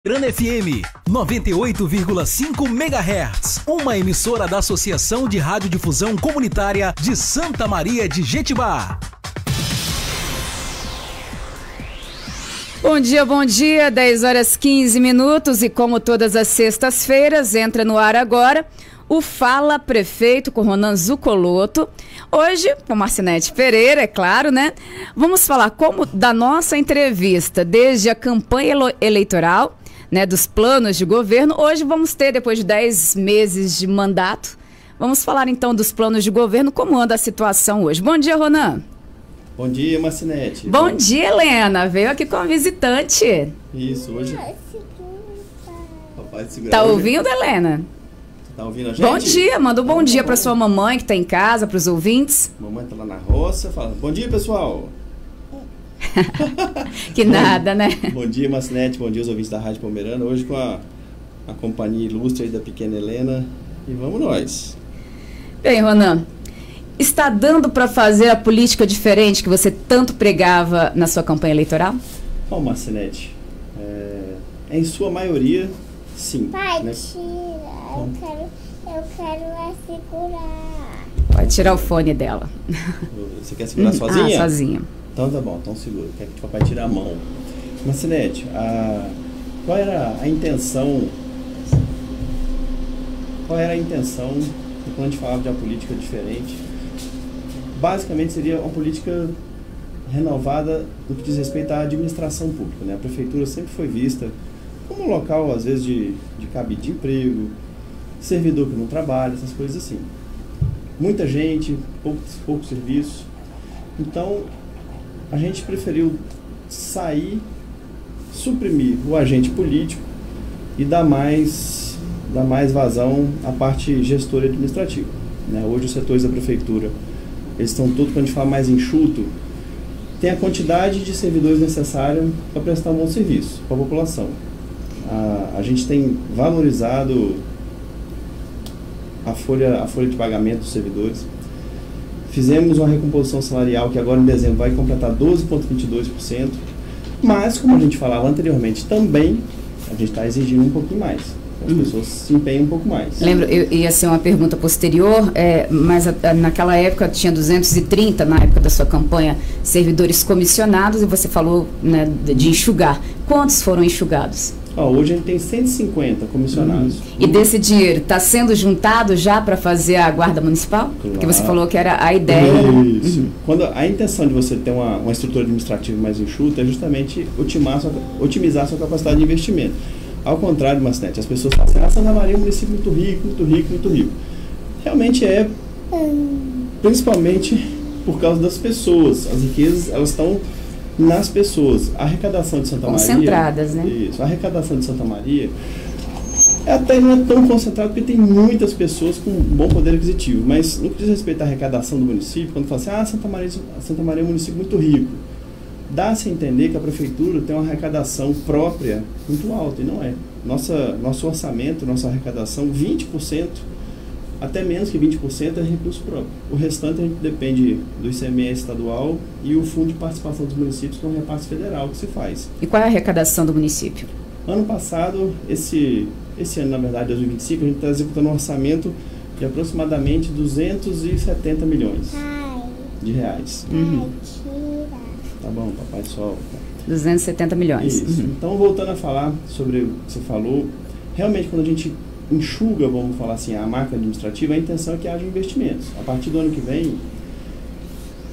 Grana FM 98,5 MHz, uma emissora da Associação de Radiodifusão Comunitária de Santa Maria de Jetibá. Bom dia, 10 horas 15 minutos e como todas as sextas-feiras, entra no ar agora o Fala Prefeito com Ronan Zucolotto. Hoje, com Marcinete Pereira, é claro, né? Vamos falar da nossa entrevista, desde a campanha eleitoral, né, dos planos de governo. Hoje vamos ter, depois de 10 meses de mandato, vamos falar então dos planos de governo, como anda a situação hoje. Bom dia, Ronan. Bom dia, Marcinete. Bom dia, Helena. Veio aqui como visitante. Isso, hoje... Papai segura. Tá ouvindo, Helena? Tá ouvindo a gente? Bom dia, manda um bom dia para sua mamãe que tá em casa, para os ouvintes. Mamãe tá lá na roça, fala, bom dia, pessoal. Que nada, né? Bom dia, Marcinete, bom dia aos ouvintes da Rádio Pomerana. Hoje com a companhia ilustre aí da pequena Helena. E vamos nós. Bem, Ronan, está dando para fazer a política diferente que você tanto pregava na sua campanha eleitoral? Bom, Marcinete, em sua maioria, sim. Pai, né? tira. Eu quero segurar. Pode tirar o fone dela. Você quer segurar sozinha? Ah, sozinha. Então tá bom, então segura. Quer que o papai tire a mão. Marcinete, qual era a intenção? Qual era a intenção quando a gente falava de uma política diferente? Basicamente seria uma política renovada no que diz respeito à administração pública, né? A prefeitura sempre foi vista como um local, às vezes, de cabide de emprego, servidor que não trabalha, essas coisas assim. Muita gente, pouco serviço. Então, a gente preferiu sair, suprimir o agente político e dar mais vazão à parte gestora e administrativa, né? Hoje os setores da prefeitura, eles estão todos, quando a gente fala mais enxuto, tem a quantidade de servidores necessária para prestar um bom serviço para a população. A gente tem valorizado a folha de pagamento dos servidores. Fizemos uma recomposição salarial que agora em dezembro vai completar 12,22%, mas, como a gente falava anteriormente, também a gente está exigindo um pouquinho mais. As pessoas se empenham um pouco mais. Lembro, ia ser uma pergunta posterior, mas naquela época tinha 230, na época da sua campanha, servidores comissionados, e você falou, né, de enxugar. Quantos foram enxugados? Hoje a gente tem 150 comissionados. E desse dinheiro está sendo juntado já para fazer a guarda municipal? Claro. Porque você falou que era a ideia. Isso. Quando a intenção de você ter uma estrutura administrativa mais enxuta é justamente otimizar a sua capacidade de investimento. Ao contrário, Marcinete, as pessoas falam assim, Santa Maria é um município muito rico, muito rico, muito rico. Realmente é, principalmente por causa das pessoas. As riquezas, elas estão nas pessoas. A arrecadação de Santa Maria... Concentradas, né? Isso. A arrecadação de Santa Maria até não é tão concentrada porque tem muitas pessoas com bom poder aquisitivo. Mas no que diz respeito à arrecadação do município, quando fala assim, Santa Maria é um município muito rico, dá-se a entender que a prefeitura tem uma arrecadação própria muito alta, e não é. Nosso orçamento, nossa arrecadação, 20%, até menos que 20% é recurso próprio. O restante a gente depende do ICMS estadual e o Fundo de Participação dos Municípios, que é um repasse federal que se faz. E qual é a arrecadação do município? Ano passado, esse ano, na verdade, 2025, a gente está executando um orçamento de aproximadamente 270 milhões de reais. Tira. Tá bom, papai, solta. 270 milhões. Isso. Então, voltando a falar sobre o que você falou, realmente quando a gente enxuga, vamos falar assim, a máquina administrativa, a intenção é que haja investimentos. A partir do ano que vem,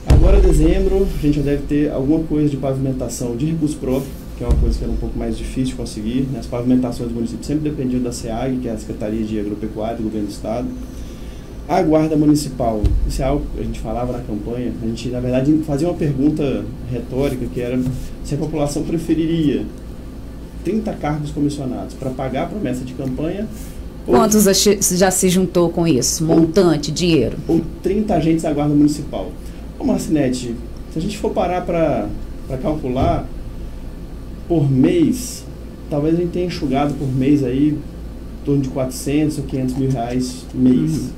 agora dezembro, a gente já deve ter alguma coisa de pavimentação de recurso próprio, que é uma coisa que era um pouco mais difícil de conseguir, né? As pavimentações do município sempre dependiam da SEAG, que é a Secretaria de Agropecuária do Governo do Estado. A guarda municipal, isso é algo que a gente falava na campanha, a gente, na verdade, fazia uma pergunta retórica, que era se a população preferiria 30 cargos comissionados para pagar a promessa de campanha. Quantos já se juntou com isso? Montante, dinheiro? Ou 30 agentes da guarda municipal. Ô Marcinete, se a gente for parar para calcular por mês, talvez a gente tenha enxugado por mês aí em torno de 400 ou 500 mil reais mês.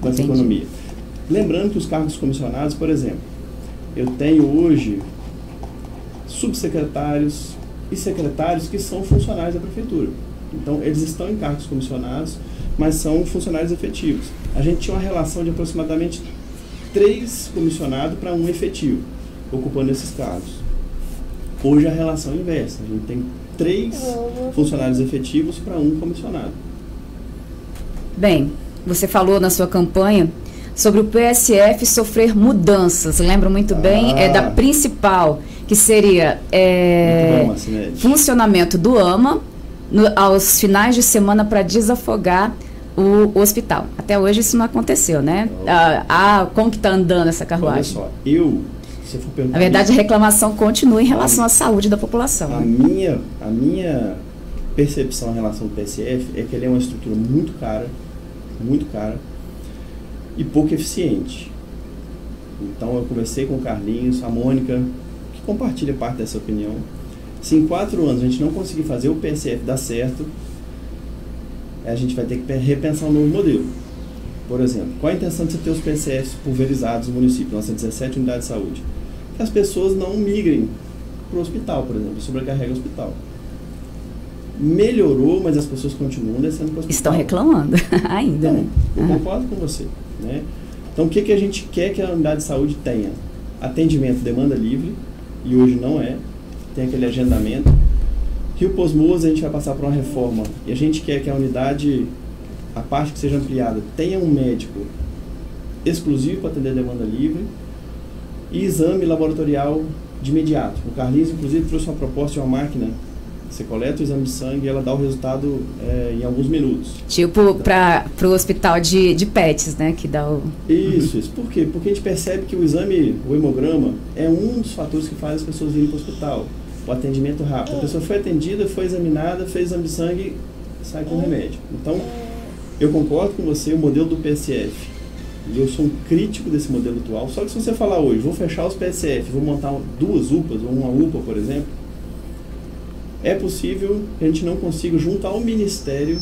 Dessa economia. Lembrando que os cargos comissionados, por exemplo, eu tenho hoje subsecretários e secretários que são funcionários da prefeitura. Então, eles estão em cargos comissionados, mas são funcionários efetivos. A gente tinha uma relação de aproximadamente 3 comissionados para 1 efetivo, ocupando esses cargos. Hoje a relação é inversa. A gente tem 3 funcionários efetivos para 1 comissionado. Bem, você falou na sua campanha sobre o PSF sofrer mudanças. Lembro muito bem da principal, que seria funcionamento do AMA aos finais de semana para desafogar o hospital. Até hoje isso não aconteceu, né? Como que está andando essa carruagem? Olha só, se for perguntar... Na verdade, a reclamação continua em relação à saúde da população. A minha percepção em relação ao PSF é que ele é uma estrutura muito cara e pouco eficiente. Então, eu conversei com o Carlinhos, a Mônica, que compartilha parte dessa opinião. Se em 4 anos a gente não conseguir fazer o PSF dar certo, a gente vai ter que repensar um novo modelo. Por exemplo, qual a intenção de você ter os PSFs pulverizados no município? Nós temos 17 unidades de saúde. Que as pessoas não migrem para o hospital, por exemplo, sobrecarrega o hospital. Melhorou, mas as pessoas continuam descendo para o hospital. Estão reclamando ainda, Então, né? Eu concordo com você, né? Então, o que a gente quer que a unidade de saúde tenha? Atendimento, demanda livre, e hoje não é. Tem aquele agendamento. Rio Posmoas, a gente vai passar por uma reforma, e a gente quer que a unidade, a parte que seja ampliada, tenha um médico exclusivo para atender a demanda livre e exame laboratorial de imediato. O Carlinhos, inclusive, trouxe uma proposta de uma máquina. Você coleta o exame de sangue e ela dá o resultado em alguns minutos. Tipo, para o hospital de PETs, né? Que dá o... Isso. Por quê? Porque a gente percebe que o exame, o hemograma, é um dos fatores que faz as pessoas irem para o hospital. O atendimento rápido. A pessoa foi atendida, foi examinada, fez exame de sangue, sai com remédio. Então, eu concordo com você, o modelo do PSF. E eu sou um crítico desse modelo atual. Só que se você falar hoje, vou fechar os PSF, vou montar 2 UPAs, ou uma UPA, por exemplo, é possível que a gente não consiga, junto ao Ministério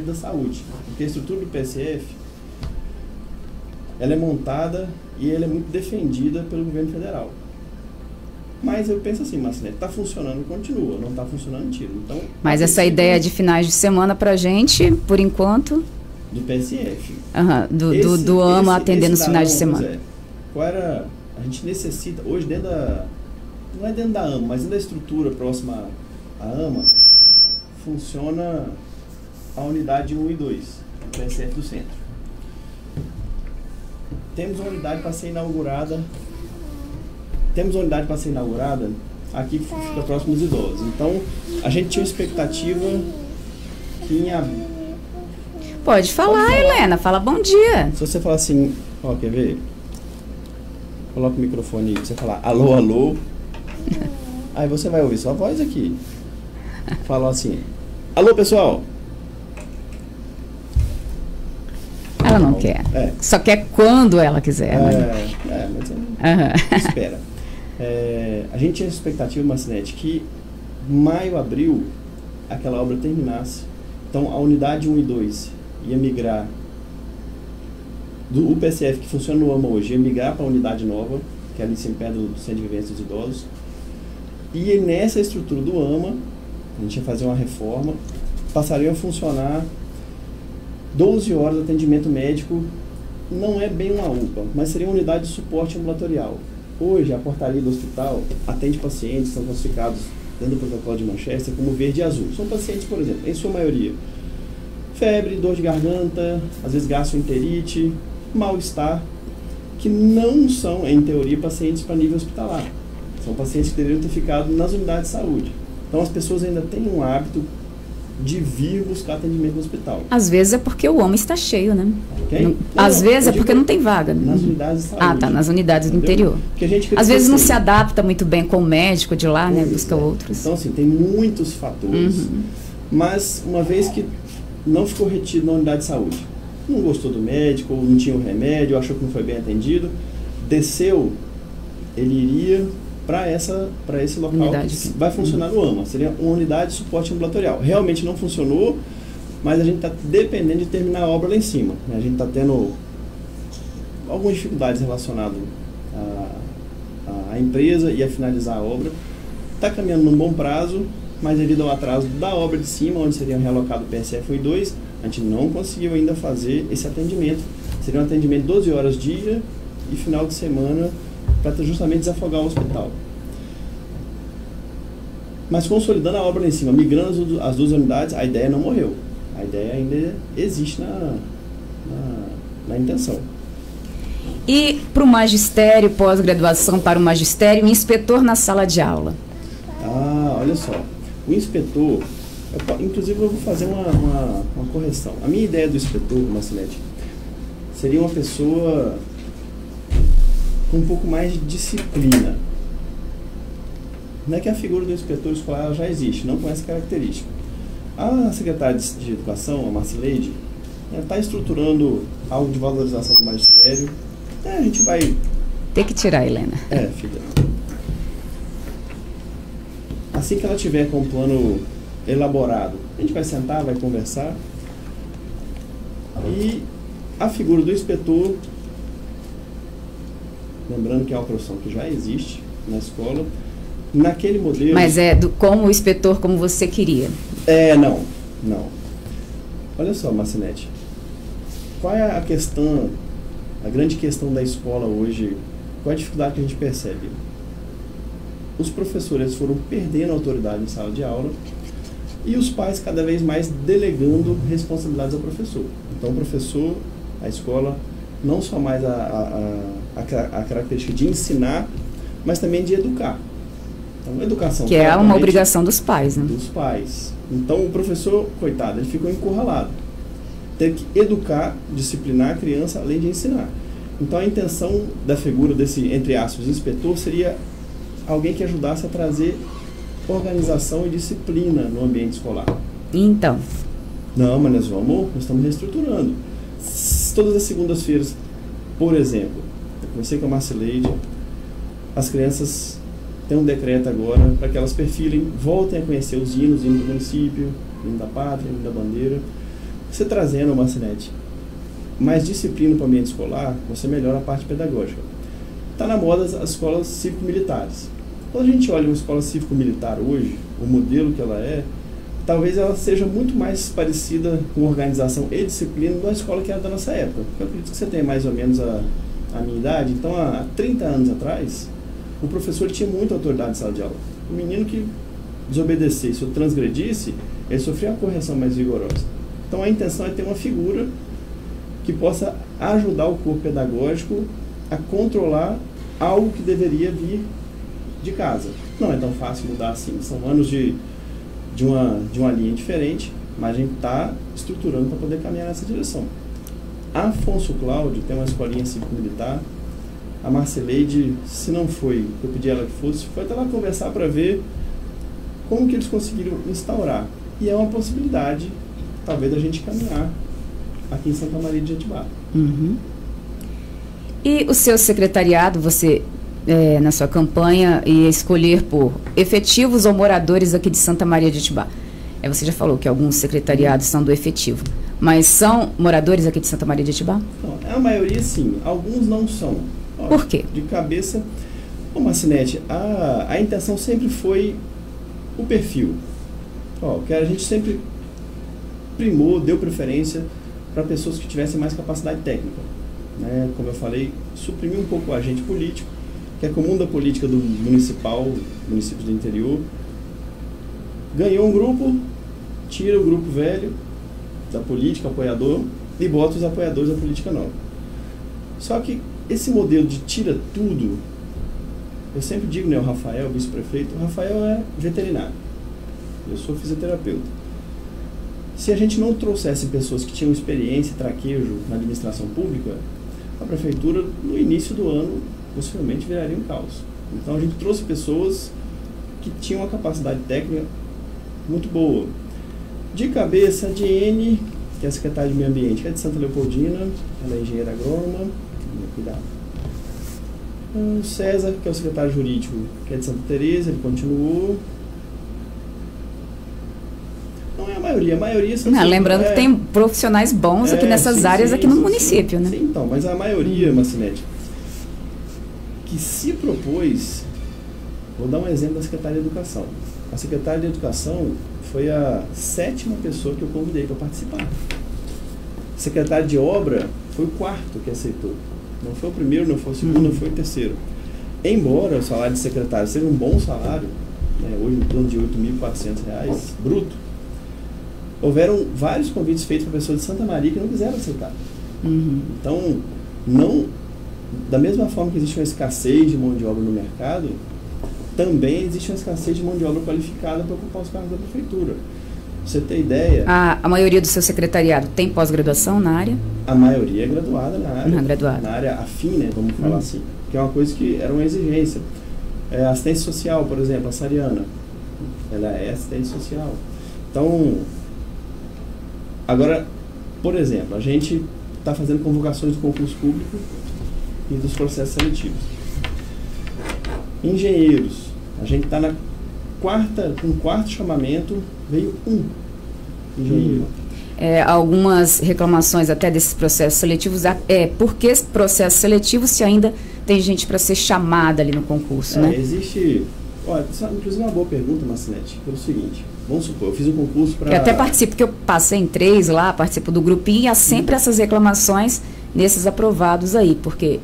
da Saúde. Porque a estrutura do PSF, ela é montada e ela é muito defendida pelo governo federal. Mas eu penso assim, Marcinete, está funcionando, continua, não está funcionando, tira. Então, mas essa ideia de finais de semana pra gente, por enquanto... Do PSF. Do AMA atendendo os finais de semana. Qual era... A gente necessita, hoje dentro não é dentro da AMA, mas dentro da estrutura próxima à AMA, funciona a unidade 1 e 2, o PSF do centro. Temos uma unidade para ser inaugurada aqui que fica próximo dos idosos. Então, a gente tinha uma expectativa que em abril... Pode falar, Helena, fala bom dia. Se você falar assim, quer ver? Coloca o microfone aí, você falar alô, alô. Aí você vai ouvir sua voz aqui. Fala assim, alô pessoal. Ela não quer. Só quer quando ela quiser. Mas espera. A gente tinha a expectativa, Marcinete, que maio, abril, aquela obra terminasse. Então a unidade 1 e 2 ia migrar do PSF que funciona no AMA hoje, ia migrar para a unidade nova, que é ali em cima perto do Centro de Vivência dos Idosos. E nessa estrutura do AMA, a gente ia fazer uma reforma, passaria a funcionar 12 horas de atendimento médico, não é bem uma UPA, mas seria uma unidade de suporte ambulatorial. Hoje, a portaria do hospital atende pacientes que são classificados dentro do protocolo de Manchester como verde e azul. São pacientes, por exemplo, em sua maioria, febre, dor de garganta, às vezes gastroenterite, mal-estar, que não são, em teoria, pacientes para nível hospitalar. São pacientes que deveriam ter ficado nas unidades de saúde. Então, as pessoas ainda têm um hábito de vir buscar atendimento no hospital. Às vezes é porque o homem está cheio, né? Okay? Às vezes é porque não tem vaga. Nas unidades de saúde. Tá, nas unidades do interior. Às vezes não se adapta muito bem com o médico de lá, né? Busca outros. Então, assim, tem muitos fatores. Mas, uma vez que não ficou retido na unidade de saúde, não gostou do médico, ou não tinha o remédio, achou que não foi bem atendido, desceu, ele iria para esse local unidade, que vai funcionar no AMA. Seria uma unidade de suporte ambulatorial. Realmente não funcionou, mas a gente está dependendo de terminar a obra lá em cima. A gente está tendo algumas dificuldades relacionadas à a empresa ia finalizar a obra. Está caminhando num bom prazo, mas devido ao atraso da obra de cima, onde seriam realocados o PSF 1 e 2, a gente não conseguiu ainda fazer esse atendimento. Seria um atendimento 12 horas dia e final de semana para justamente desafogar o hospital. Mas consolidando a obra lá em cima, migrando as 2 unidades, a ideia não morreu. A ideia ainda existe na intenção. E para o magistério, pós-graduação para o magistério, inspetor na sala de aula? Olha só. O inspetor, inclusive eu vou fazer uma correção. A minha ideia do inspetor, Marcelete, seria uma pessoa com um pouco mais de disciplina. Não é que a figura do inspetor escolar já existe, não com essa característica. A secretária de Educação, a Marcileide, está estruturando algo de valorização do magistério. A gente vai... Tem que tirar, Helena. Filha. Assim que ela tiver com o plano elaborado, a gente vai sentar, vai conversar. E a figura do inspetor, lembrando que é uma profissão que já existe na escola, naquele modelo... Mas como o inspetor, como você queria? Não. Olha só, Marcinete, qual é a questão, a grande questão da escola hoje? Qual é a dificuldade que a gente percebe? Os professores foram perdendo autoridade em sala de aula e os pais cada vez mais delegando responsabilidades ao professor. Então o professor, a escola, não só mais a característica de ensinar, mas também de educar. Então, educação... Que é uma obrigação dos pais, né? Dos pais. Então, o professor, coitado, ele ficou encurralado. Tem que educar, disciplinar a criança, além de ensinar. Então, a intenção da figura desse, entre aspas, inspetor, seria alguém que ajudasse a trazer organização e disciplina no ambiente escolar. Então? Não, mas nós estamos reestruturando. Todas as segundas-feiras, por exemplo, eu conversei com a Marcileide, as crianças... Tem um decreto agora para que elas perfilem, voltem a conhecer os hinos do município, hino da pátria, hino da bandeira. Você trazendo, Marcinete, mais disciplina para o ambiente escolar, você melhora a parte pedagógica. Está na moda as escolas cívico-militares. Quando a gente olha uma escola cívico-militar hoje, o modelo que ela é, talvez ela seja muito mais parecida com organização e disciplina da escola que era da nossa época. Eu acredito que você tem mais ou menos a minha idade. Então, há 30 anos atrás... O professor tinha muita autoridade em sala de aula. O menino que desobedecesse ou transgredisse, ele sofria uma correção mais vigorosa. Então a intenção é ter uma figura que possa ajudar o corpo pedagógico a controlar algo que deveria vir de casa. Não é tão fácil mudar assim. São anos de uma linha diferente, mas a gente está estruturando para poder caminhar nessa direção. A Afonso Cláudio tem uma escolinha cívico-militar. A Marcileide, se não foi, eu pedi ela que fosse, foi até lá conversar para ver como que eles conseguiram instaurar. E é uma possibilidade, talvez, da gente caminhar aqui em Santa Maria de Jetibá. Uhum. E o seu secretariado, você, na sua campanha, ia escolher por efetivos ou moradores aqui de Santa Maria de Jetibá? Você já falou que alguns secretariados são do efetivo, mas são moradores aqui de Santa Maria de Jetibá? A maioria sim, alguns não são. Por quê? De cabeça, Marcinete, a intenção sempre foi o perfil. Que a gente sempre primou, deu preferência para pessoas que tivessem mais capacidade técnica. Né? Como eu falei, suprimir um pouco o agente político, que é comum da política do municípios do interior. Ganhou um grupo, tira o grupo velho da política, apoiador, e bota os apoiadores da política nova. Só que esse modelo de tira tudo, eu sempre digo, né, o Rafael, vice-prefeito, o Rafael é veterinário, eu sou fisioterapeuta. Se a gente não trouxesse pessoas que tinham experiência e traquejo na administração pública, a prefeitura, no início do ano, possivelmente viraria um caos. Então a gente trouxe pessoas que tinham uma capacidade técnica muito boa. De cabeça, a Diene, que é a secretária de Meio Ambiente, que é de Santa Leopoldina, ela é engenheira agrônoma, cuidado. O César, que é o secretário jurídico, que é de Santa Teresa, ele continuou. Não é a maioria são... Lembrando que tem profissionais bons aqui nessas áreas aqui no município, né? Sim, então, mas a maioria, Marcinete, que se propôs Vou dar um exemplo da Secretaria de Educação. A Secretaria de Educação foi a 7ª pessoa que eu convidei para participar. A Secretária de Obra foi o 4º que aceitou. Não foi o primeiro, não foi o segundo, não foi o terceiro. Embora o salário de secretário seja um bom salário, né, hoje em torno de R$ 8.400 bruto, houveram vários convites feitos para pessoas de Santa Maria que não quiseram aceitar. Então, da mesma forma que existe uma escassez de mão de obra no mercado, também existe uma escassez de mão de obra qualificada para ocupar os cargos da prefeitura. Pra você ter ideia... A maioria do seu secretariado tem pós-graduação na área? A maioria é graduada na área. Graduada. Na área afim, né, vamos falar assim. Que é uma coisa que era uma exigência. Assistência social, por exemplo, a Sariana, ela é assistente social. Então, agora, por exemplo, a gente está fazendo convocações do concurso público e dos processos seletivos. Engenheiros, a gente está com o quarto chamamento, veio um engenheiro. Algumas reclamações até desses processos seletivos, por que processos seletivos se ainda tem gente para ser chamada ali no concurso, né? Existe, inclusive é uma boa pergunta, Marcinete, pelo seguinte, vamos supor, eu fiz um concurso para... Eu até participo, porque eu passei em 3 lá, participo do grupinho, e há sempre essas reclamações nesses aprovados aí, porque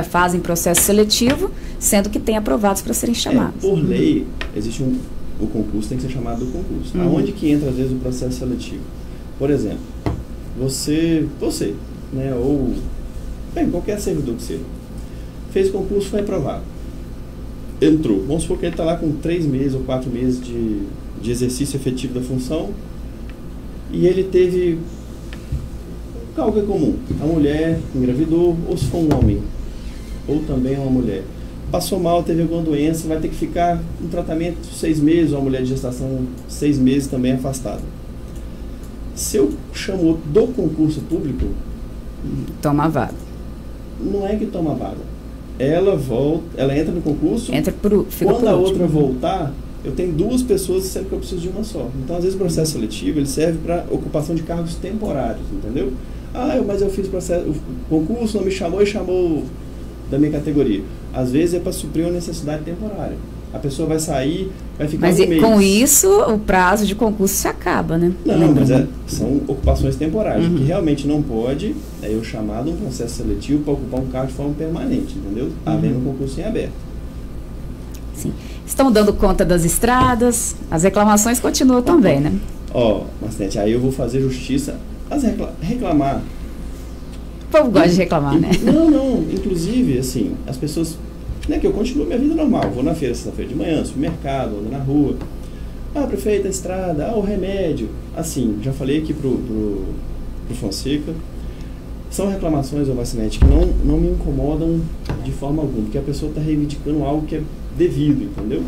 fazem processo seletivo, sendo que tem aprovados para serem chamados. Por lei, existe o concurso tem que ser chamado do concurso. Aonde que entra, às vezes, o processo seletivo? Por exemplo, você, né, ou qualquer servidor que seja, fez o concurso, foi aprovado. Entrou. Vamos supor que ele está lá com 3 meses ou 4 meses de exercício efetivo da função e ele teve algo é comum. A mulher engravidou, ou se for um homem, ou também uma mulher. Passou mal, teve alguma doença, vai ter que ficar em tratamento 6 meses, ou a mulher de gestação 6 meses também afastada. Se eu chamo do concurso público... Toma vaga. Não é que toma vaga. Ela volta, ela entra no concurso, quando a outra voltar, eu tenho 2 pessoas, sendo que eu preciso de uma só. Então, às vezes, o processo seletivo ele serve para ocupação de cargos temporários, entendeu? Mas eu fiz o concurso, não me chamou e chamou da minha categoria. Às vezes é para suprir uma necessidade temporária. A pessoa vai sair, vai ficar um mês. Mas com isso, o prazo de concurso se acaba, né? Não, mas são ocupações temporárias. O que realmente não pode é eu chamar de um processo seletivo para ocupar um cargo de forma permanente, entendeu? Havendo um concurso em aberto. Sim. Estão dando conta das estradas, as reclamações continuam também, né? Marcinete, aí eu vou fazer justiça. Reclamar. O povo gosta de reclamar, né? Não. Inclusive, assim, as pessoas... Né, que eu continuo minha vida normal. Vou na feira, sexta-feira de manhã, supermercado, ando na rua. Prefeito, a estrada, o remédio. Assim, já falei aqui pro Fonseca. São reclamações, Marcinete, que não me incomodam de forma alguma, porque a pessoa está reivindicando algo que é devido, entendeu?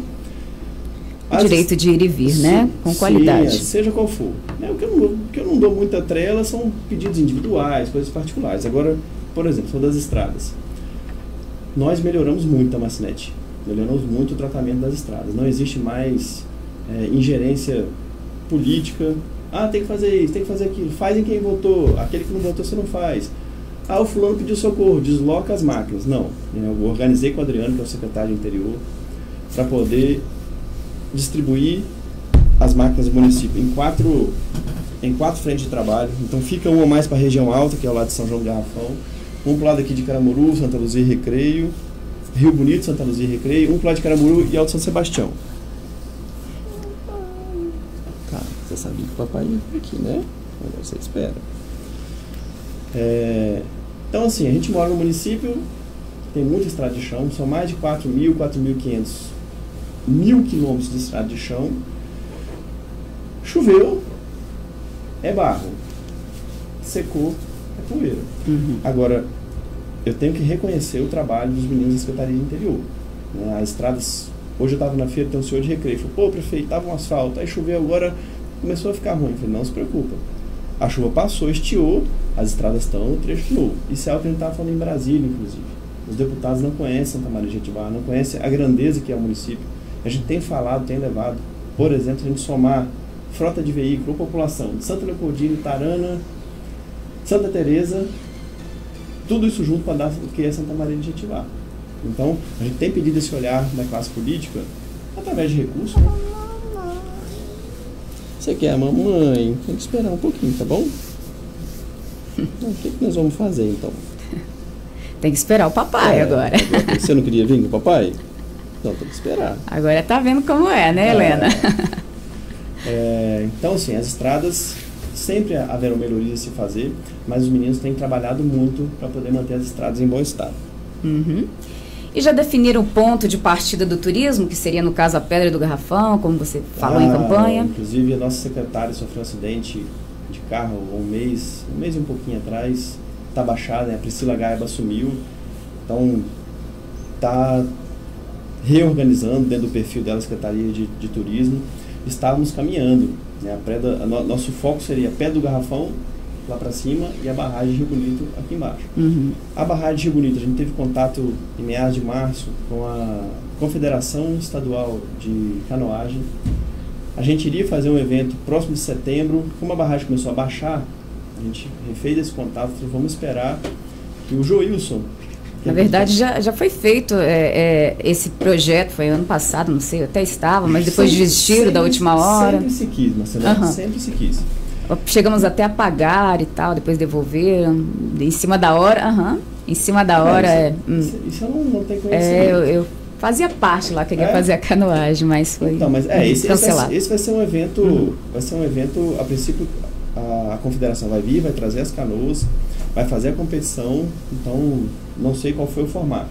O direito de ir e vir, né? Com qualidade. Seja qual for. O que eu não dou muita trela são pedidos individuais, coisas particulares. Agora, por exemplo, são das estradas. Nós melhoramos muito a Marcinete. Melhoramos muito o tratamento das estradas. Não existe mais ingerência política. Tem que fazer isso, tem que fazer aquilo. Faz em quem votou. Aquele que não votou, você não faz. O fulano pediu socorro, desloca as máquinas. Não. Eu organizei com o Adriano, que é o secretário de Interior, para poder distribuir as máquinas do município em 4 frentes de trabalho. Então fica uma mais para a região alta, que é o lado de São João do Garrafão, um para o lado aqui de Caramuru, Santa Luzia e Recreio, Rio Bonito, Santa Luzia e Recreio, um para o lado de Caramuru e Alto São Sebastião. Você sabia que o papai ia aqui, né? Agora você espera. Então, assim, a gente mora no município, tem muita estrada de chão, são mais de 4.500 quilômetros de estrada de chão. Choveu, é barro. Secou, é poeira. Agora, eu tenho que reconhecer o trabalho dos meninos da Secretaria de Interior. As estradas... Hoje eu estava na feira, tem um senhor de Recreio. Falou, prefeito, estava um asfalto, aí choveu agora, começou a ficar ruim. Eu falei, não se preocupa. A chuva passou, estiou, as estradas estão no trecho de novo. Isso é algo que a gente estava falando em Brasília, inclusive. Os deputados não conhecem Santa Maria de Jetibá, não conhecem a grandeza que é o município. A gente tem falado, tem levado, por exemplo, a gente somar frota de veículo ou população de Santa Leopoldina, Tarana, Santa Teresa, tudo isso junto para dar o que é Santa Maria de Jetibá. Então, a gente tem pedido esse olhar da classe política através de recursos, né? Você quer a mamãe? Tem que esperar um pouquinho, tá bom? O que nós vamos fazer, então? Tem que esperar o papai agora. Você não queria vir com o papai? Então, tem que esperar. Agora tá vendo como é, né, Helena? Então, assim, as estradas sempre haverão melhorias a se fazer, mas os meninos têm trabalhado muito para poder manter as estradas em bom estado. Uhum. E já definiram o ponto de partida do turismo, que seria, no caso, a Pedra do Garrafão, como você falou em campanha? Inclusive, a nossa secretária sofreu um acidente de carro um mês e um pouquinho atrás, está baixada, né? A Priscila Gaiba assumiu, então está reorganizando dentro do perfil dela, Secretaria de Turismo. Estávamos caminhando, né? Nosso foco seria a Pedra do Garrafão, lá para cima, e a barragem de Rio Bonito aqui embaixo. Uhum. A barragem de Rio Bonito, a gente teve contato em meados de março com a Confederação Estadual de Canoagem. A gente iria fazer um evento próximo de setembro. Como a barragem começou a baixar, a gente refez esse contato, vamos esperar que o Joilson... Na verdade, já foi feito esse projeto, foi ano passado, não sei, eu até estava, mas depois desistiram da última hora. Sempre se quis, Marcelo, sempre se quis. Chegamos até a pagar e tal, depois devolveram, em cima da hora, em cima da hora. Isso eu não tenho conhecimento. Eu fazia parte lá, queria fazer a canoagem, mas foi cancelado. Esse vai ser um evento, a princípio a confederação vai vir, vai trazer as canoas, vai fazer a competição, então não sei qual foi o formato.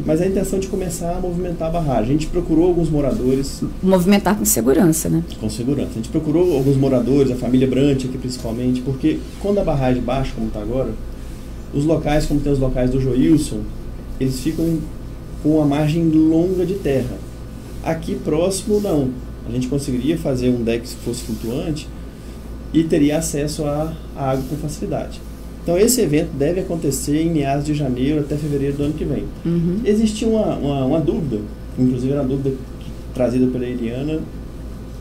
Mas a intenção de começar a movimentar a barragem. A gente procurou alguns moradores... Movimentar com segurança, né? Com segurança. A gente procurou alguns moradores, a família Brant aqui principalmente, porque quando a barragem baixa, como está agora, os locais, como tem os locais do Joilson, eles ficam com uma margem longa de terra. Aqui próximo, não. A gente conseguiria fazer um deck que fosse flutuante e teria acesso à água com facilidade. Então, esse evento deve acontecer em meados de janeiro até fevereiro do ano que vem. Existia uma dúvida, inclusive era uma dúvida trazida pela Eliana,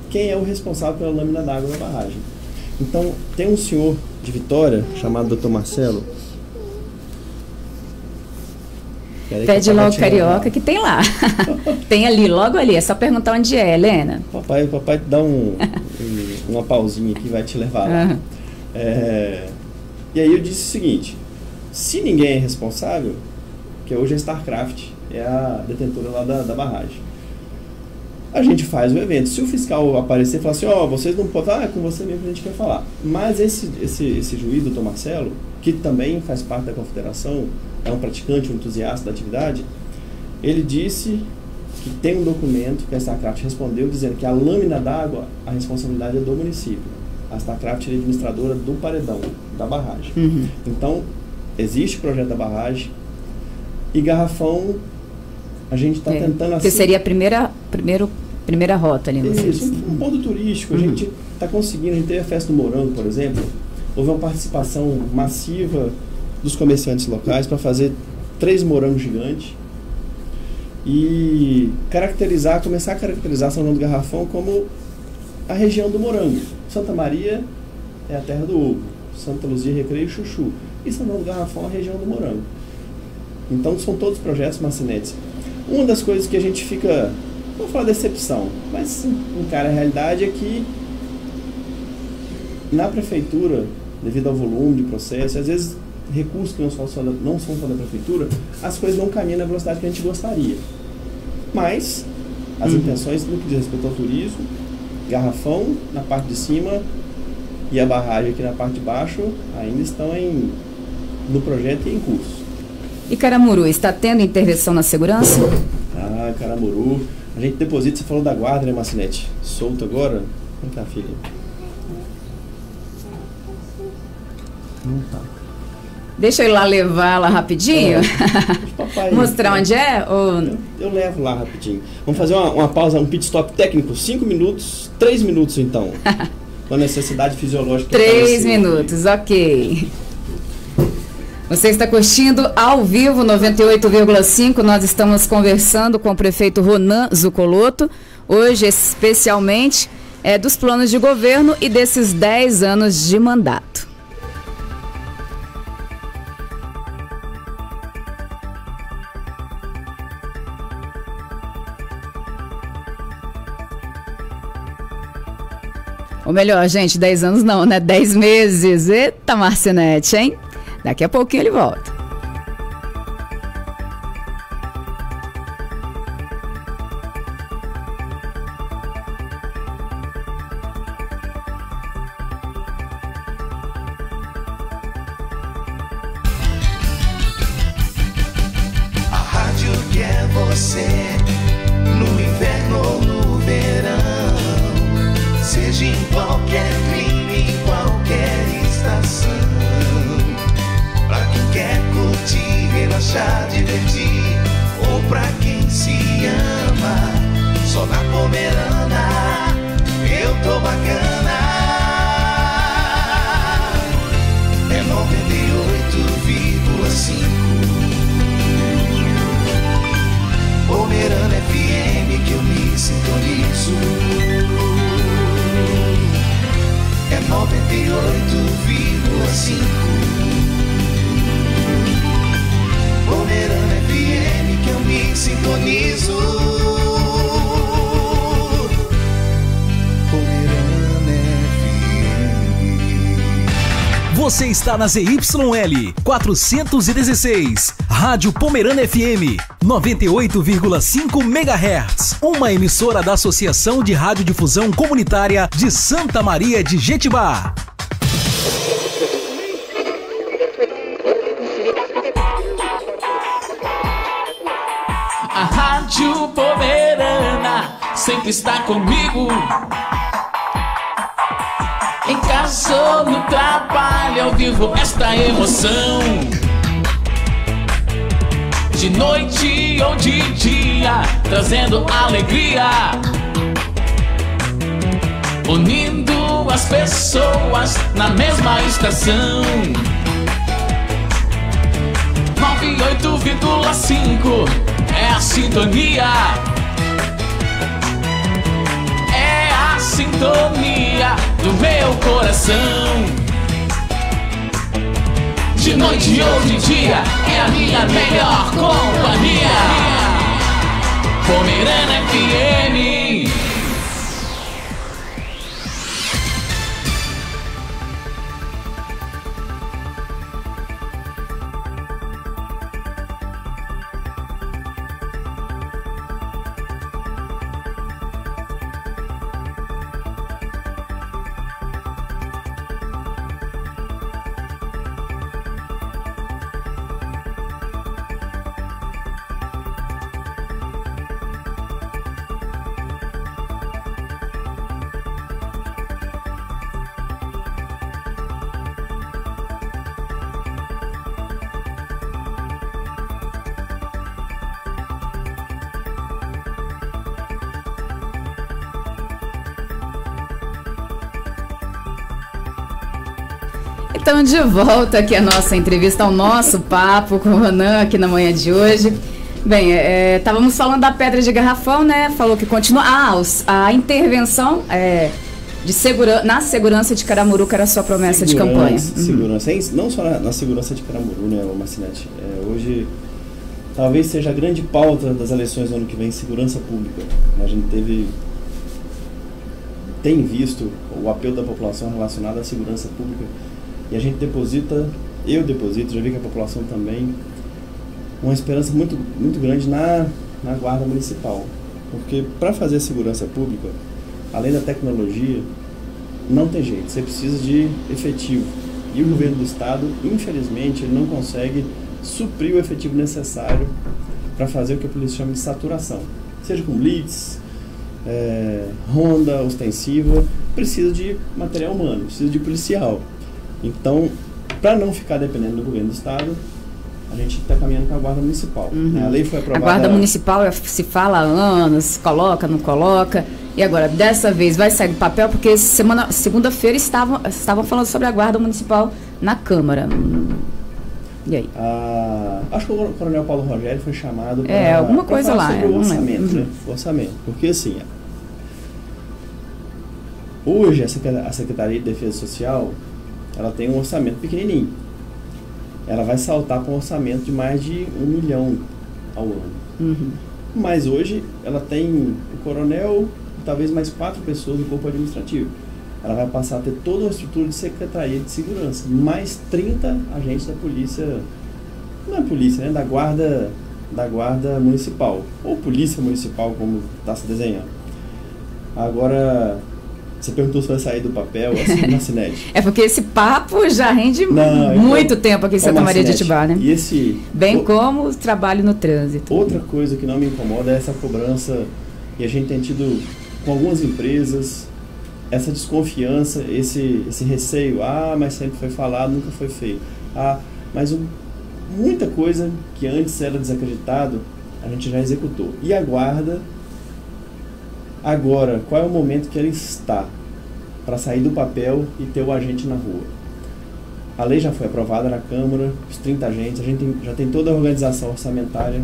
quem é o responsável pela lâmina d'água da barragem. Então, tem um senhor de Vitória, chamado Dr. Marcelo. Pede logo carioca que tem lá. Tem ali, logo ali. É só perguntar onde é, Helena. Papai te dá uma pausinha aqui, vai te levar lá. E aí eu disse o seguinte, se ninguém é responsável, que hoje a StarCraft é a detentora lá da barragem, a gente faz o evento. Se o fiscal aparecer e falar assim, vocês não podem, é com você mesmo que a gente quer falar. Mas esse juiz, doutor Marcelo, que também faz parte da confederação, é um praticante, um entusiasta da atividade, ele disse que tem um documento que a StarCraft respondeu dizendo que a lâmina d'água, a responsabilidade é do município. A StarCraft é administradora do paredão, da barragem. Então, existe o projeto da barragem e Garrafão, a gente está tentando assim... Que seria a primeira rota ali. Isso, um ponto turístico. A gente está conseguindo, a gente teve a Festa do Morango, por exemplo, houve uma participação massiva dos comerciantes locais para fazer 3 morangos gigantes e começar a caracterizar São João do Garrafão como a região do morango. Santa Maria é a terra do ovo, Santa Luzia, Recreio e Chuchu. E São João do Garrafão é a região do morango. Então são todos projetos Marcinetes. Uma das coisas que a gente fica, não vou falar decepção, mas encara a realidade é que na prefeitura, devido ao volume de processo, às vezes recursos que não são só da prefeitura, as coisas não caminham na velocidade que a gente gostaria. Mas as intenções no que diz respeito ao turismo, Garrafão na parte de cima e a barragem aqui na parte de baixo ainda estão no projeto e em curso. E Caramuru, está tendo intervenção na segurança? Caramuru, a gente deposita, você falou da guarda, né, Marcinete? Solto agora? Vem cá, filha. Não tá. Deixa eu ir lá levar lá rapidinho. Papai, mostrar onde é? Eu levo lá rapidinho. Vamos fazer uma pausa, um pit stop técnico, 5 minutos, 3 minutos então. Com a necessidade fisiológica. 3 minutos, ok. Você está curtindo ao vivo 98,5. Nós estamos conversando com o prefeito Ronan Zuccolotto. Hoje, especialmente, dos planos de governo e desses 10 anos de mandato. Ou melhor, gente, 10 anos não, né? 10 meses. Eita, Marcinete, hein? Daqui a pouquinho ele volta. A rádio que é você, no inverno ou no verão, seja em qualquer clima, em qualquer estação. Pra quem quer curtir, relaxar, divertir, ou pra quem se ama, só na Pomerana eu tô bacana. É 98,5 Pomerana FM que eu me sintonizo. É 98,5 Pomerana FM que eu me sintonizo. Pomerana FM. Você está na ZYL 416, Rádio Pomerana FM, 98,5 MHz, uma emissora da Associação de Radiodifusão Comunitária de Santa Maria de Jetibá. A Rádio Pomerana sempre está comigo. Em casa ou no trabalho, ao vivo esta emoção. De noite ou de dia, trazendo alegria, unindo as pessoas na mesma estação. 98,5 é a sintonia. É a sintonia do meu coração. De noite ou de dia, é a minha melhor companhia. Pomerana FM. Então, de volta aqui a nossa entrevista, ao nosso papo com o Ronan aqui na manhã de hoje. Bem, estávamos falando da pedra de garrafão, né? Falou que continua. A intervenção na segurança de Caramuru, que era a sua promessa de campanha. Segurança, não só na segurança de Caramuru, né, Marcinete? Hoje, talvez seja a grande pauta das eleições do ano que vem, segurança pública. A gente tem visto o apelo da população relacionado à segurança pública. E a gente eu deposito, já vi que a população também, uma esperança muito, muito grande na Guarda Municipal. Porque para fazer a segurança pública, além da tecnologia, não tem jeito, você precisa de efetivo. E o governo do estado, infelizmente, ele não consegue suprir o efetivo necessário para fazer o que a polícia chama de saturação. Seja com blitz, ronda ostensiva, precisa de material humano, precisa de policial. Então, para não ficar dependendo do governo do estado, a gente está caminhando com a Guarda Municipal. Né? A lei foi aprovada... A Guarda Municipal se fala há anos, coloca, não coloca. E agora, dessa vez, vai sair do papel, porque segunda-feira estavam falando sobre a Guarda Municipal na Câmara. E aí? Acho que o Coronel Paulo Rogério foi chamado para alguma coisa lá, sobre o orçamento, né? O orçamento. Porque, assim, hoje a Secretaria de Defesa Social, ela tem um orçamento pequenininho. Ela vai saltar para um orçamento de mais de 1 milhão ao ano. Mas hoje ela tem o coronel, talvez mais 4 pessoas no corpo administrativo. ela vai passar a ter toda uma estrutura de secretaria de segurança, mais 30 agentes da polícia, não é polícia, né, da guarda municipal, ou polícia municipal, como está se desenhando. Agora, você perguntou se vai sair do papel, assim, Marcinete. É porque esse papo já rende Não, muito tempo aqui em Santa Maria de Marcinete, Jetibá, né? E esse, Bem como o trabalho no trânsito. outra coisa que não me incomoda é essa cobrança, e a gente tem tido com algumas empresas, essa desconfiança, esse receio, mas sempre foi falado, nunca foi feito. Mas muita coisa que antes era desacreditado, a gente já executou. E a guarda, agora, qual é o momento que ela está para sair do papel e ter o agente na rua? A lei já foi aprovada na Câmara, os 30 agentes, a gente já tem toda a organização orçamentária,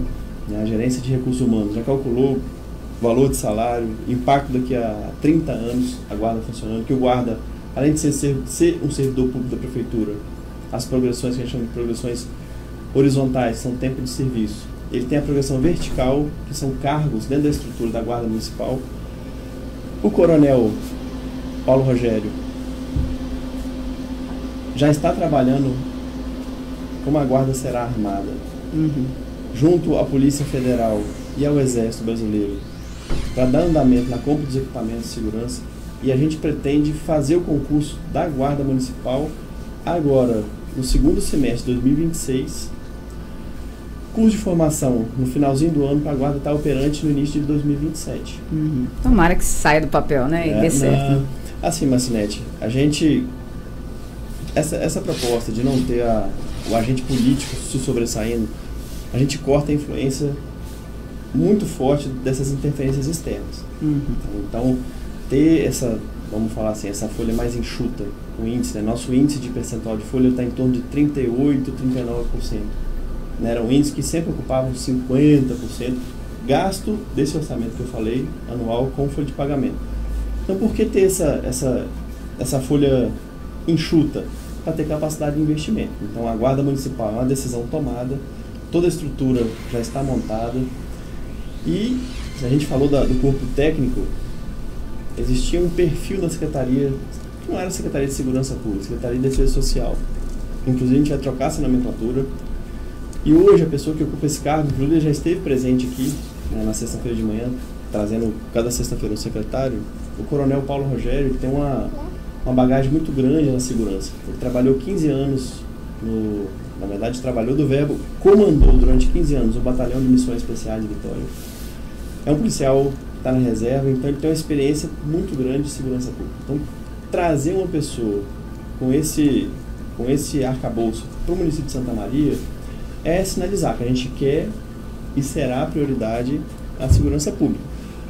né, a gerência de recursos humanos já calculou valor de salário, impacto daqui a 30 anos, a guarda funcionando, que o guarda, além de ser um servidor público da prefeitura, as progressões que a gente chama de progressões horizontais, são tempo de serviço. Ele tem a progressão vertical, que são cargos dentro da estrutura da guarda municipal. O coronel Paulo Rogério já está trabalhando como a guarda será armada, junto à Polícia Federal e ao Exército Brasileiro, para dar andamento na compra dos equipamentos de segurança, e a gente pretende fazer o concurso da Guarda Municipal agora, no segundo semestre de 2026, curso de formação no finalzinho do ano para a Guarda estar operante no início de 2027. Tomara que saia do papel, né? E dê certo. Assim, Marcinete, a gente... Essa proposta de não ter o agente político se sobressaindo, a gente corta a influência muito forte dessas interferências externas. Então, ter essa, vamos falar assim, essa folha mais enxuta, o índice, né? Nosso índice de percentual de folha está em torno de 38%, 39%. Né? Era um índice que sempre ocupava uns 50% gasto desse orçamento que eu falei, anual, com folha de pagamento. Então, por que ter essa folha enxuta? Para ter capacidade de investimento. Então, a Guarda Municipal é uma decisão tomada, toda a estrutura já está montada. E, se a gente falou do corpo técnico, existia um perfil na Secretaria, que não era Secretaria de Segurança Pública, Secretaria de Defesa Social. Inclusive, a gente vai trocar essa nomenclatura. E hoje, a pessoa que ocupa esse cargo, inclusive, já esteve presente aqui, né, na sexta-feira de manhã, trazendo cada sexta-feira um secretário, o coronel Paulo Rogério, que tem uma bagagem muito grande na segurança. Ele trabalhou 15 anos, na verdade, trabalhou do verbo, comandou durante 15 anos o Batalhão de Missões Especiais de Vitória. É um policial que está na reserva, então ele tem uma experiência muito grande de segurança pública. Então, trazer uma pessoa com esse arcabouço para o município de Santa Maria é sinalizar que a gente quer e será a prioridade a segurança pública.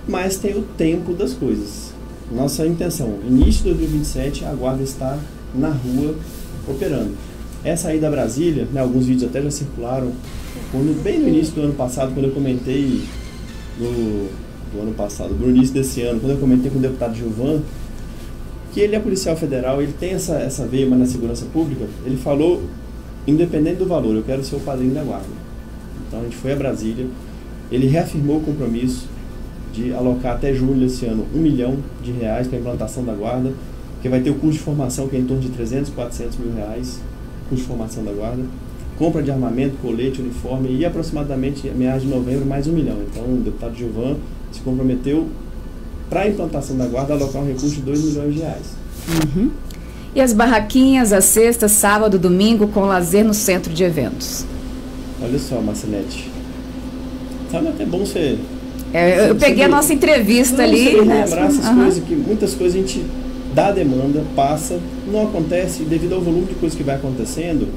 Mas tem o tempo das coisas. Nossa intenção, início de 2027, a guarda está na rua operando. Essa ida a Brasília, né, alguns vídeos até já circularam, bem no início do ano passado, quando eu comentei, no início desse ano, quando eu comentei com o deputado Gilvan, que ele é policial federal, ele tem essa veia na segurança pública, ele falou, independente do valor, eu quero ser o padrinho da guarda. Então a gente foi a Brasília, ele reafirmou o compromisso de alocar até julho desse ano R$1 milhão para a implantação da guarda, que vai ter o custo de formação que é em torno de 300, 400 mil reais, custo de formação da guarda, compra de armamento, colete, uniforme e aproximadamente meados de novembro mais R$1 milhão. Então o deputado Gilvan se comprometeu para a implantação da guarda a alocar um recurso de R$2 milhões. E as barraquinhas, a sexta, sábado, domingo, com lazer no centro de eventos? Olha só, Marcinete, sabe, até bom você... eu peguei a nossa entrevista ali. Você lembrar essas coisas, que muitas coisas a gente dá demanda, passa, não acontece, e devido ao volume de coisas que vai acontecendo,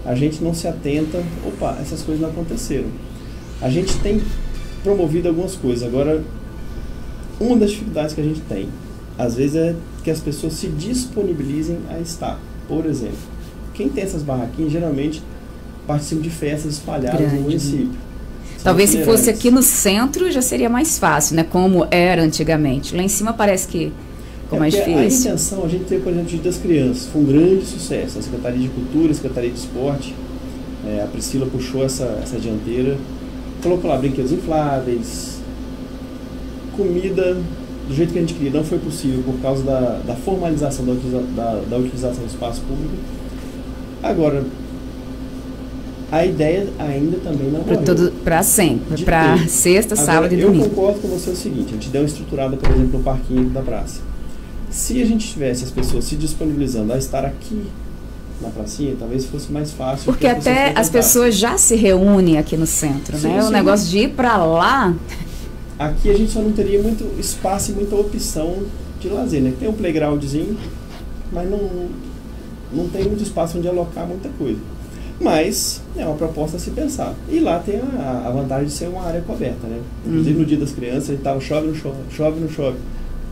a gente não se atenta, essas coisas não aconteceram. A gente tem promovido algumas coisas. Agora, uma das dificuldades que a gente tem, às vezes, é que as pessoas se disponibilizem a estar. Por exemplo, quem tem essas barraquinhas, geralmente, participa de festas espalhadas no município. Talvez se fosse aqui no centro já seria mais fácil, né? Como era antigamente. Lá em cima parece que ficou mais difícil. A intenção, a gente teve, por exemplo, o Dia das Crianças, foi um grande sucesso. A Secretaria de Cultura, a Secretaria de Esporte, a Priscila puxou essa dianteira, colocou lá brinquedos infláveis, comida do jeito que a gente queria, não foi possível por causa da formalização da utilização do espaço público. Agora, a ideia ainda também não morreu. Para sempre, para sexta, sábado e domingo. Eu concordo com você o seguinte, a gente deu uma estruturada, por exemplo, no parquinho da praça. Se a gente tivesse as pessoas se disponibilizando a estar aqui na pracinha, talvez fosse mais fácil. Porque até as pessoas já se reúnem aqui no centro, sim, né? sim. O negócio de ir para lá... Aqui a gente só não teria muito espaço e muita opção de lazer, né? Tem um playgroundzinho, mas não tem muito espaço onde alocar muita coisa. Mas é uma proposta a se pensar. E lá tem a vantagem de ser uma área coberta, né? Inclusive no dia das crianças a gente estava chove, não chove.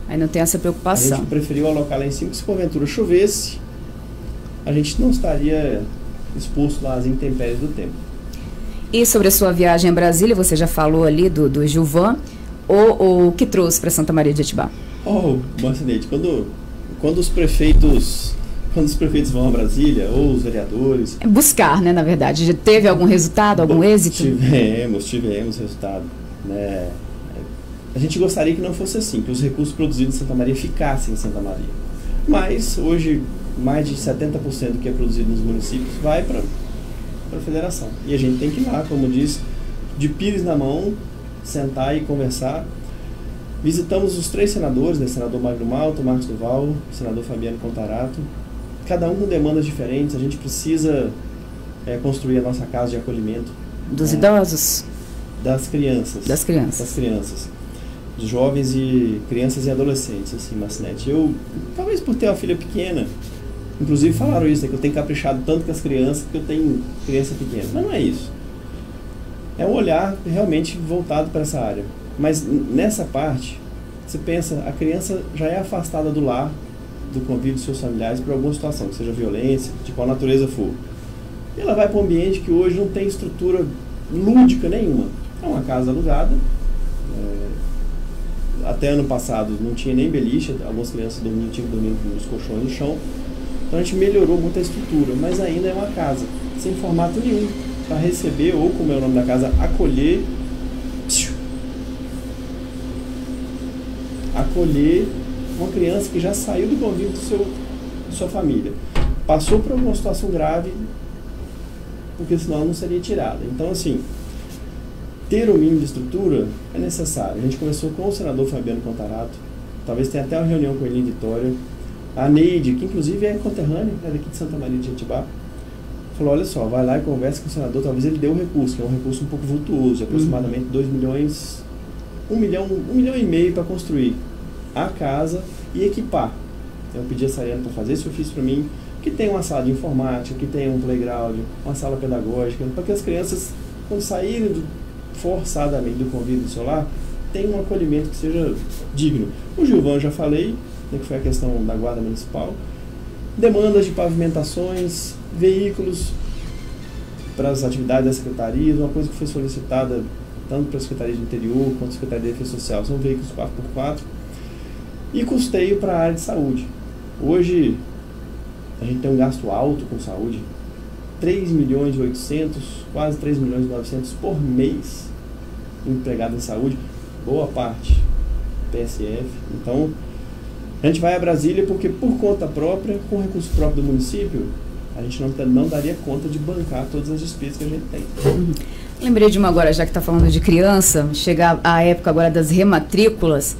Aí não tem essa preocupação. A gente preferiu alocar lá em cima, que se porventura chovesse, a gente não estaria exposto às intempéries do tempo. E sobre a sua viagem a Brasília, você já falou ali do Gilvan, o que trouxe para Santa Maria de Jetibá? Marcinete, quando os prefeitos vão a Brasília, ou os vereadores... Buscar, né, na verdade. Já teve algum resultado, algum êxito? Tivemos resultado. Né? A gente gostaria que não fosse assim, que os recursos produzidos em Santa Maria ficassem em Santa Maria. Mas, hoje, mais de 70% do que é produzido nos municípios vai para a federação. E a gente tem que ir lá, como diz, de pires na mão, sentar e conversar. Visitamos os 3 senadores, né? Senador Magno Malta, Marcos Duval, senador Fabiano Contarato, cada um com demandas diferentes. A gente precisa construir a nossa casa de acolhimento. Dos idosos? Das crianças. Das crianças. Dos jovens e crianças e adolescentes, assim, Marcinete. Eu, talvez por ter uma filha pequena, inclusive falaram isso, né, que eu tenho caprichado tanto com as crianças, que eu tenho criança pequena. Mas não é isso. É um olhar realmente voltado para essa área. Mas nessa parte, você pensa, a criança já é afastada do lar, do convívio dos seus familiares por alguma situação, que seja violência, de qual natureza for. E ela vai para um ambiente que hoje não tem estrutura lúdica nenhuma. É uma casa alugada. Até ano passado não tinha nem beliche, algumas crianças tinham que dormir nos colchões no chão. Então a gente melhorou muito a estrutura, mas ainda é uma casa, sem formato nenhum, para receber, ou como é o nome da casa, acolher uma criança que já saiu do convívio de sua família, passou por alguma situação grave, porque senão ela não seria tirada. Então, assim, ter o mínimo de estrutura é necessário. A gente conversou com o senador Fabiano Contarato, talvez tenha até uma reunião com ele em Vitória. A Neide, que inclusive é conterrânea, é daqui de Santa Maria de Jetibá, falou, olha só, vai lá e conversa com o senador, talvez ele dê um recurso, que é um recurso um pouco vultuoso, de aproximadamente 2 milhões, 1 milhão e meio para construir a casa e equipar. Eu pedi a Sariana para fazer esse ofício para mim, que tem uma sala de informática, que tem um playground, uma sala pedagógica, para que as crianças, quando saírem forçadamente do convívio do seu lar, tenham um acolhimento que seja digno. O Gilvan, eu já falei, né, que foi a questão da guarda municipal, demandas de pavimentações, veículos para as atividades da secretaria, uma coisa que foi solicitada tanto para a Secretaria de Interior quanto a Secretaria de Defesa Social, são veículos 4x4, e custeio para a área de saúde. Hoje a gente tem um gasto alto com saúde, 3.800.000, quase 3.900.000 por mês empregado em saúde, boa parte PSF. Então a gente vai a Brasília porque por conta própria, com recurso próprio do município, a gente não daria conta de bancar todas as despesas que a gente tem. Lembrei de uma agora, já que está falando de criança, chega a época agora das rematrículas.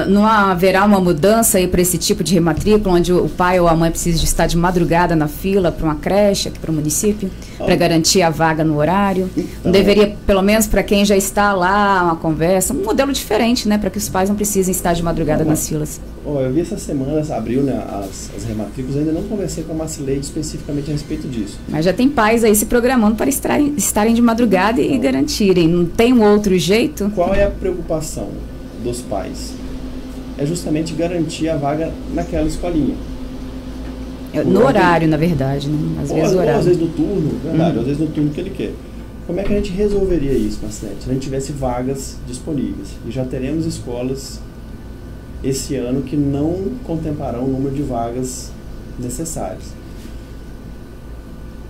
Não haverá uma mudança aí para esse tipo de rematrícula, onde o pai ou a mãe precisa de estar de madrugada na fila para uma creche aqui para o município, para garantir a vaga no horário? Não deveria, pelo menos para quem já está lá, uma conversa, um modelo diferente, né, para que os pais não precisem estar de madrugada nas filas? Eu vi essa semana, abriu, né, as rematrículas, ainda não conversei com a Marcileide especificamente a respeito disso. Mas já tem pais aí se programando para estarem de madrugada e garantirem. Não tem um outro jeito? Qual é a preocupação dos pais? É justamente garantir a vaga naquela escolinha. No horário, na verdade, né? Às vezes no turno, verdade, às vezes no turno que ele quer. Como é que a gente resolveria isso, Marcinete? Se a gente tivesse vagas disponíveis. E já teremos escolas esse ano que não contemplarão o número de vagas necessárias.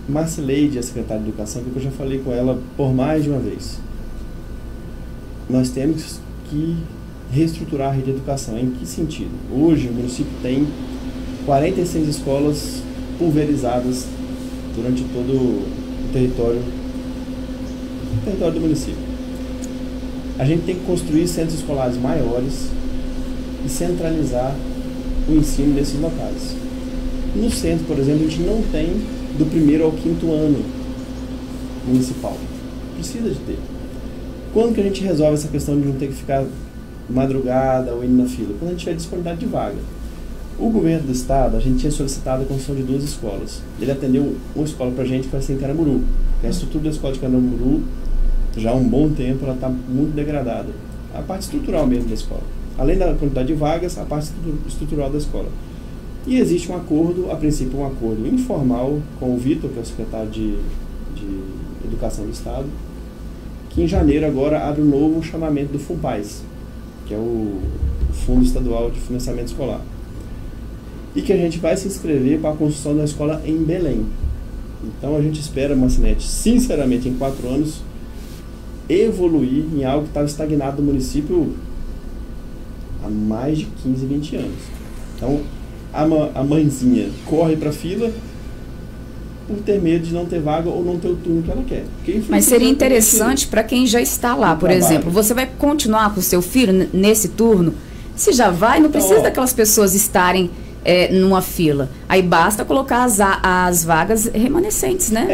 Marcileide, a secretária de Educação, que eu já falei com ela por mais de uma vez. Nós temos que reestruturar a rede de educação. Em que sentido? Hoje o município tem 46 escolas pulverizadas durante todo o território do município. A gente tem que construir centros escolares maiores e centralizar o ensino nesses locais. No centro, por exemplo, a gente não tem do 1º ao 5º ano municipal. Precisa de ter. Quando que a gente resolve essa questão de não ter que ficar madrugada ou indo na fila? Quando a gente tiver disponibilidade de vaga. O governo do estado, a gente tinha solicitado a construção de 2 escolas. Ele atendeu uma escola pra gente que vai ser em Caramuru. A estrutura da escola de Caramuru, já há um bom tempo, ela está muito degradada. A parte estrutural mesmo da escola. Além da quantidade de vagas, a parte estrutural da escola. E existe um acordo, a princípio um acordo informal com o Vitor, que é o secretário de Educação do Estado, que em janeiro agora abre um novo chamamento do FUNPAES, que é o Fundo Estadual de Financiamento Escolar. E que a gente vai se inscrever para a construção da escola em Belém. Então a gente espera, Marcinete, sinceramente, em 4 anos, evoluir em algo que estava estagnado no município há mais de 15, 20 anos. Então a mãezinha corre para a fila por ter medo de não ter vaga ou não ter o turno que ela quer. Mas seria interessante para quem já está lá, por exemplo. Você vai continuar com o seu filho nesse turno? Se já vai, não precisa daquelas pessoas estarem numa fila. Aí basta colocar as vagas remanescentes, né?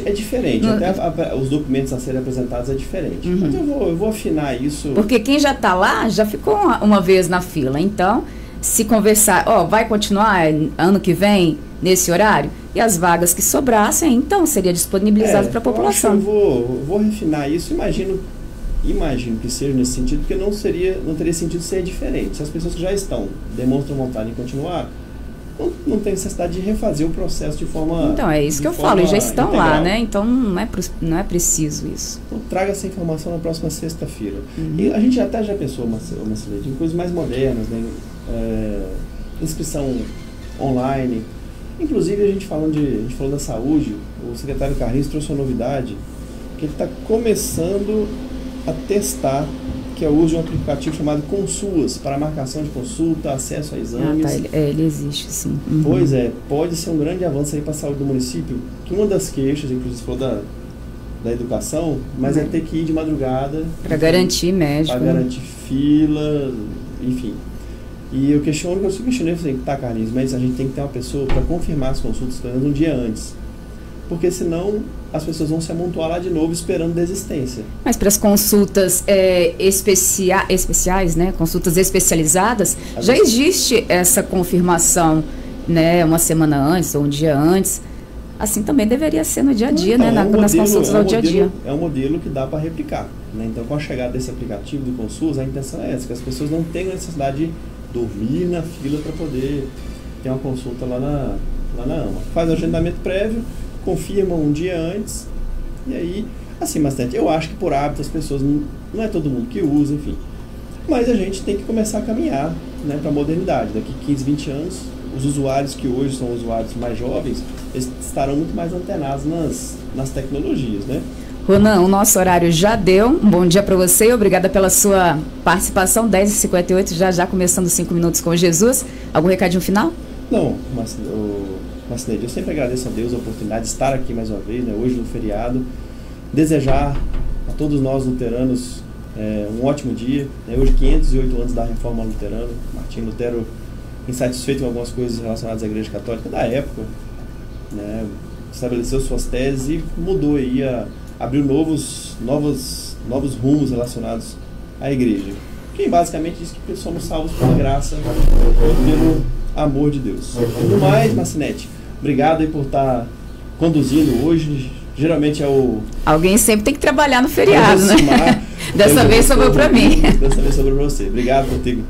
É diferente. Até os documentos a serem apresentados é diferente. Mas eu vou afinar isso. Porque quem já está lá, já ficou uma vez na fila. Então, se conversar, vai continuar ano que vem, nesse horário, e as vagas que sobrassem, então seria disponibilizado para a população. Eu vou refinar isso, imagino que seja nesse sentido, porque não teria sentido ser diferente. Se as pessoas que já estão demonstram vontade em continuar, não tem necessidade de refazer o processo de forma. Então, é isso que eu falo, já estão integral. Lá, né? Então não é preciso isso. Então traga essa informação na próxima sexta-feira. E a gente até já pensou, Marcelete, em coisas mais modernas, né? Inscrição online. Inclusive a gente falou da saúde, o secretário Carlinhos trouxe uma novidade, que ele está começando a testar, que é o uso de um aplicativo chamado Consuas, para marcação de consulta, acesso a exames. Ele existe, sim. Pois pode ser um grande avanço aí para a saúde do município, que uma das queixas, inclusive falou da educação, mas é ter que ir de madrugada. Para garantir médico. Para garantir fila, enfim. E eu questionei, falei, tá, Carlinhos, mas a gente tem que ter uma pessoa para confirmar as consultas pelo menos um dia antes. Porque senão as pessoas vão se amontoar lá de novo esperando desistência. Mas para as consultas especiais, né, consultas especializadas, já existe essa confirmação, né, uma semana antes ou um dia antes. Assim também deveria ser no dia a dia, né, nas consultas ao dia a dia. É um modelo que dá para replicar, né? Então, com a chegada desse aplicativo do Consuls, a intenção é essa, que as pessoas não tenham necessidade de dormir na fila para poder ter uma consulta lá na AMA. Faz o agendamento prévio, confirma um dia antes, e aí, assim, bastante. Eu acho que por hábito as pessoas, não é todo mundo que usa, enfim. Mas a gente tem que começar a caminhar, né, para a modernidade. Daqui 15, 20 anos, os usuários que hoje são usuários mais jovens, eles estarão muito mais antenados nas tecnologias, né? Ronan, o nosso horário já deu. Um bom dia para você e obrigada pela sua participação. 10h58, já começando 5 minutos com Jesus. Algum recadinho final? Não, Marcinete, eu sempre agradeço a Deus a oportunidade de estar aqui mais uma vez, né, hoje no feriado. Desejar a todos nós luteranos um ótimo dia. Né, hoje 508 anos da Reforma Luterana. Martinho Lutero, insatisfeito com algumas coisas relacionadas à Igreja Católica da época, né, estabeleceu suas teses e mudou aí, abriu novos rumos relacionados à Igreja. Quem basicamente diz que somos salvos pela graça e pelo amor de Deus. No mais, Marcinete, obrigado aí por estar conduzindo hoje. Geralmente é o... Alguém sempre tem que trabalhar no feriado, né? Dessa vez sobrou para mim. Dessa vez sobrou para você. Obrigado por ter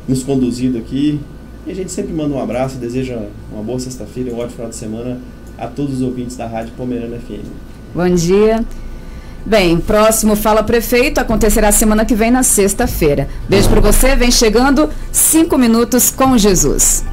nos conduzido aqui. E a gente sempre manda um abraço, deseja uma boa sexta-feira e um ótimo final de semana a todos os ouvintes da Rádio Pomerana FM. Bom dia. Bem, próximo Fala Prefeito acontecerá semana que vem, na sexta-feira. Beijo para você, vem chegando 5 minutos com Jesus.